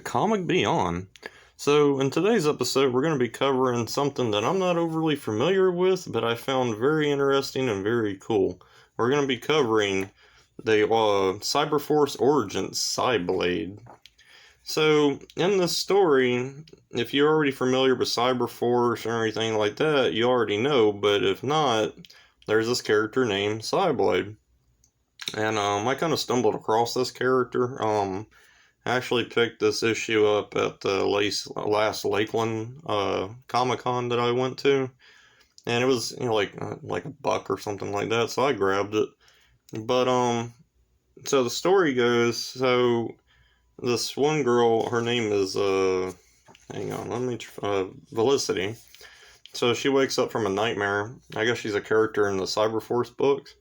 Comic Beyond. So, in today's episode, we're going to be covering something that I'm not overly familiar with, but I found very interesting and very cool. We're going to be covering the Cyberforce Origin Cyblade. So, in this story, if you're already familiar with Cyberforce or anything like that, you already know, but if not, there's this character named Cyblade. And I kind of stumbled across this character. I actually picked this issue up at the last Lakeland Comic-Con that I went to, and it was like a buck or something like that, so I grabbed it. But so the story goes, so this one girl, her name is hang on, Felicity. So she wakes up from a nightmare. I guess she's a character in the Cyberforce books,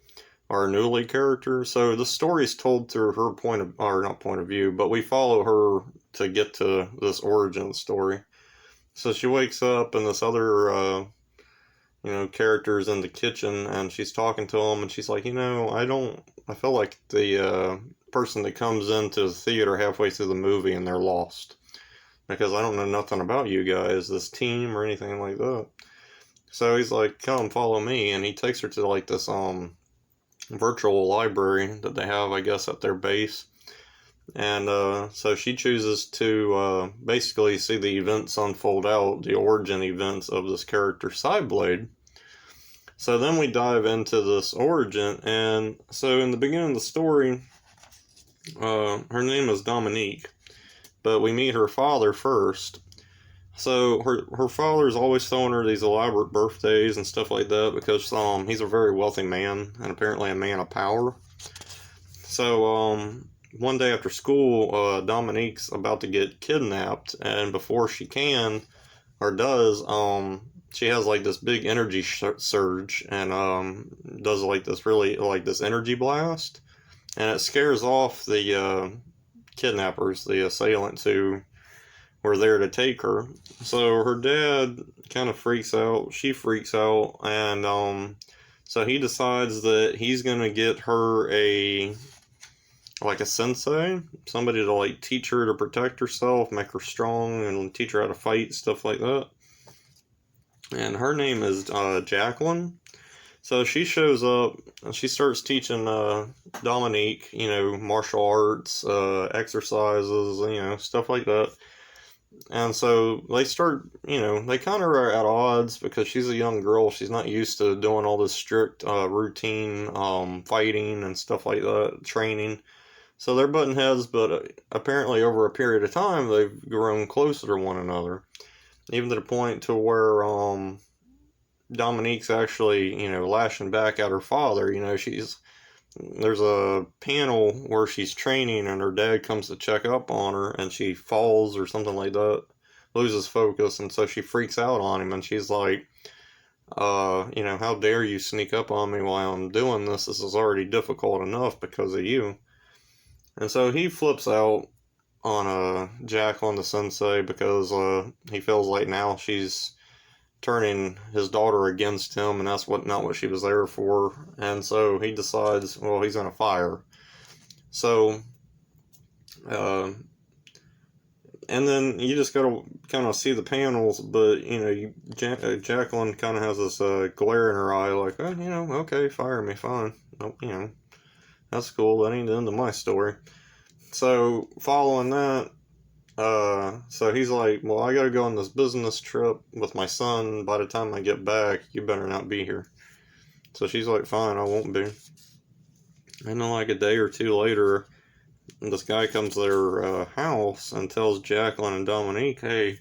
our newly character. So the story is told through her not point of view, but we follow her to get to this origin story. So she wakes up and this other, character's in the kitchen and she's talking to him and she's like, I feel like the person that comes into the theater halfway through the movie and they're lost. Because I don't know nothing about you guys, this team or anything like that. So he's like, come follow me, and he takes her to like this, virtual library that they have, I guess, at their base. And so she chooses to basically see the events unfold out, the origin events of this character, Cyblade. So then we dive into this origin, and so in the beginning of the story, her name is Dominique, but we meet her father first. So her father's always throwing her these elaborate birthdays and stuff like that because he's a very wealthy man and apparently a man of power. So one day after school, Dominique's about to get kidnapped, and before she can or does, she has like this big energy surge and does like this energy blast, and it scares off the kidnappers, the assailants who were there to take her. So her dad kind of freaks out, she freaks out, and so he decides that he's gonna get her a sensei, somebody to like teach her to protect herself, make her strong, and teach her how to fight, stuff like that. And her name is Jacqueline. So she shows up and she starts teaching Dominique, martial arts, exercises, stuff like that. And so they start, they kind of are at odds because she's a young girl. She's not used to doing all this strict routine fighting and stuff like that, training. So they're butting heads, but apparently over a period of time, they've grown closer to one another. Even to the point to where Dominique's actually, lashing back at her father. There's a panel where she's training and her dad comes to check up on her and she falls or something like that, loses focus, and so she freaks out on him and she's like, how dare you sneak up on me while I'm doing this? This is already difficult enough because of you. And so he flips out on Jacqueline the sensei because he feels like now she's turning his daughter against him, and that's not what she was there for. And so he decides, well, he's gonna fire. So and then you just gotta kind of see the panels, but Jacqueline kind of has this glare in her eye, like, okay, fire me, fine. Nope, that's cool. That ain't the end of my story. So following that, so he's like, well, I gotta go on this business trip with my son. By the time I get back, you better not be here. So she's like, fine, I won't be. And then like a day or two later, this guy comes to their house and tells Jacqueline and Dominique, hey,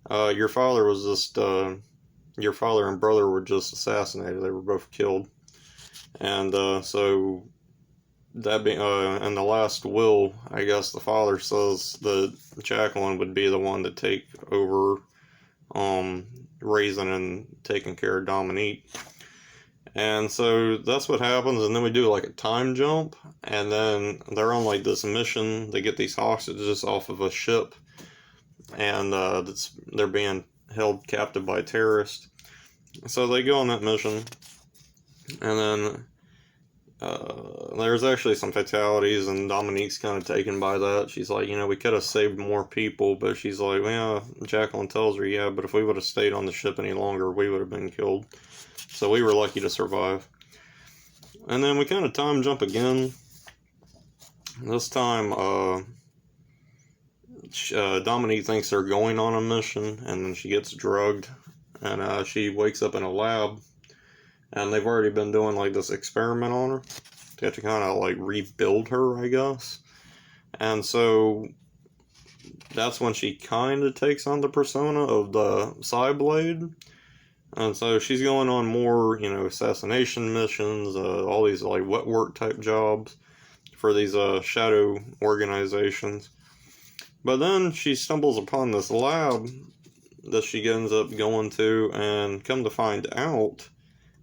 your father and brother were just assassinated. They were both killed. And so that being in the last will, I guess the father says that Jacqueline would be the one to take over raising and taking care of Dominique. And so that's what happens, and then we do like a time jump, and then they're on like this mission. They get these hostages off of a ship, and they're being held captive by terrorists. So they go on that mission, and then there's actually some fatalities, and Dominique's kind of taken by that. She's like, we could have saved more people, but she's like, well, Jacqueline tells her, yeah, but if we would have stayed on the ship any longer, we would have been killed. So we were lucky to survive. And then we kind of time jump again. This time, Dominique thinks they're going on a mission, and then she gets drugged, and she wakes up in a lab, and they've already been doing like this experiment on her. They have to kind of like rebuild her, I guess. And so that's when she kind of takes on the persona of the Cyblade. And so she's going on more, assassination missions, all these like wet work type jobs for these shadow organizations. But then she stumbles upon this lab that she ends up going to, and come to find out,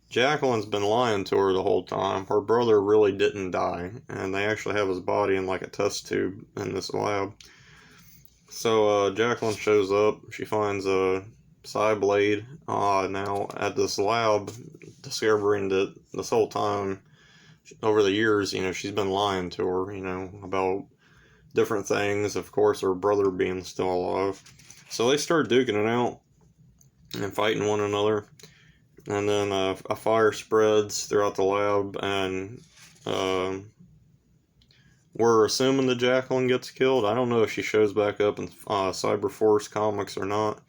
Jacqueline's been lying to her the whole time. Her brother really didn't die, and they actually have his body in like a test tube in this lab. So Jacqueline shows up. She finds Cyblade now at this lab, discovering that this whole time, over the years, she's been lying to her, about different things. Of course, her brother being still alive. So they start duking it out and fighting one another. And then a fire spreads throughout the lab, and we're assuming that Jacqueline gets killed. I don't know if she shows back up in Cyberforce comics or not.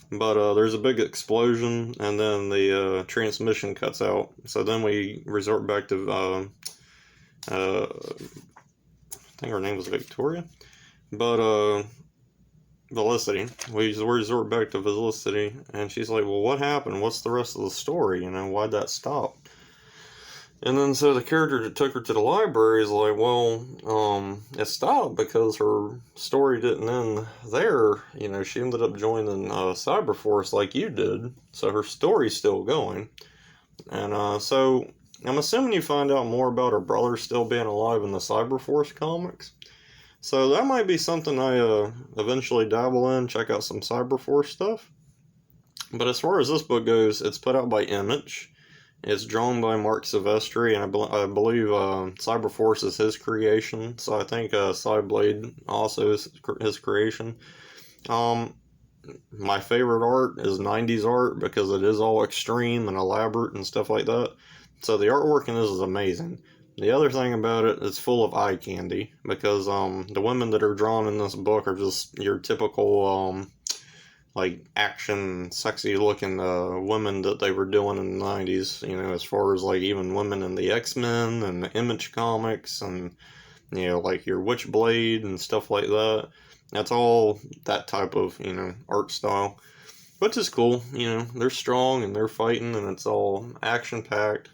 But there's a big explosion, and then the transmission cuts out. So then we resort back to, I think her name was Victoria. But Felicity. We resort back to Felicity, and she's like, well, what happened? What's the rest of the story? Why'd that stop? And then so the character that took her to the library is like, well, it stopped because her story didn't end there. She ended up joining Cyberforce like you did, so her story's still going. And so I'm assuming you find out more about her brother still being alive in the Cyberforce comics. So that might be something I eventually dabble in, check out some Cyberforce stuff. But as far as this book goes, it's put out by Image. It's drawn by Mark Silvestri, and I believe Cyberforce is his creation. So I think Cyblade also is his creation. My favorite art is 90s art because it is all extreme and elaborate and stuff like that. So the artwork in this is amazing. The other thing about it, it's full of eye candy because the women that are drawn in this book are just your typical like action, sexy looking women that they were doing in the 90s, as far as like even women in the X-Men and the Image comics and, like your Witchblade and stuff like that. That's all that type of, art style, which is cool. They're strong and they're fighting and it's all action packed.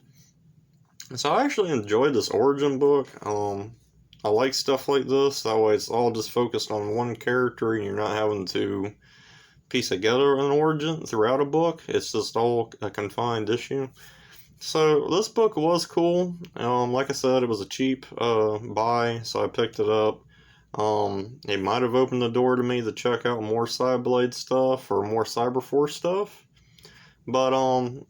So I actually enjoyed this Origin book. I like stuff like this. That way it's all just focused on one character and you're not having to piece together an origin throughout a book. It's just all a confined issue. So this book was cool. Like I said, it was a cheap buy, so I picked it up. It might have opened the door to me to check out more Cyblade stuff or more Cyberforce stuff. But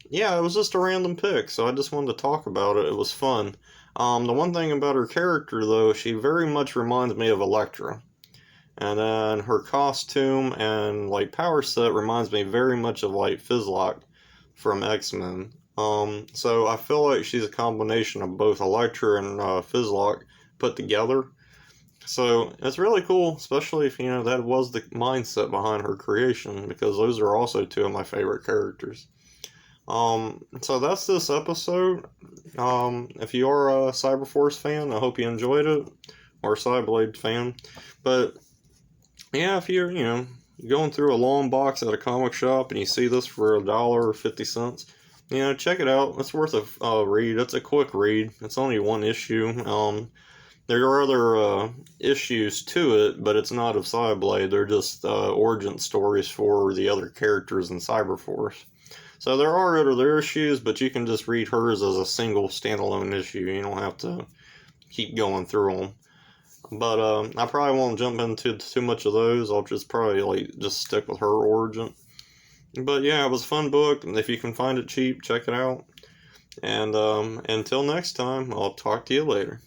yeah, it was just a random pick, so I just wanted to talk about it. It was fun. The one thing about her character, though, she very much reminds me of Elektra. And then her costume and like power set reminds me very much of like Fizzlock from X-Men. So I feel like she's a combination of both Elektra and Fizzlock put together. So it's really cool, especially if that was the mindset behind her creation, because those are also two of my favorite characters. So that's this episode. If you are a Cyberforce fan, I hope you enjoyed it, or a Cyblade fan. But yeah, if you're, going through a long box at a comic shop and you see this for $1 or 50 cents, check it out. It's worth a read. It's a quick read. It's only one issue. There are other issues to it, but it's not of Cyblade. They're just origin stories for the other characters in Cyberforce. So there are other issues, but you can just read hers as a single standalone issue. You don't have to keep going through them. But I probably won't jump into too much of those. I'll just probably just stick with her origin. But yeah, it was a fun book. If you can find it cheap, check it out. And until next time, I'll talk to you later.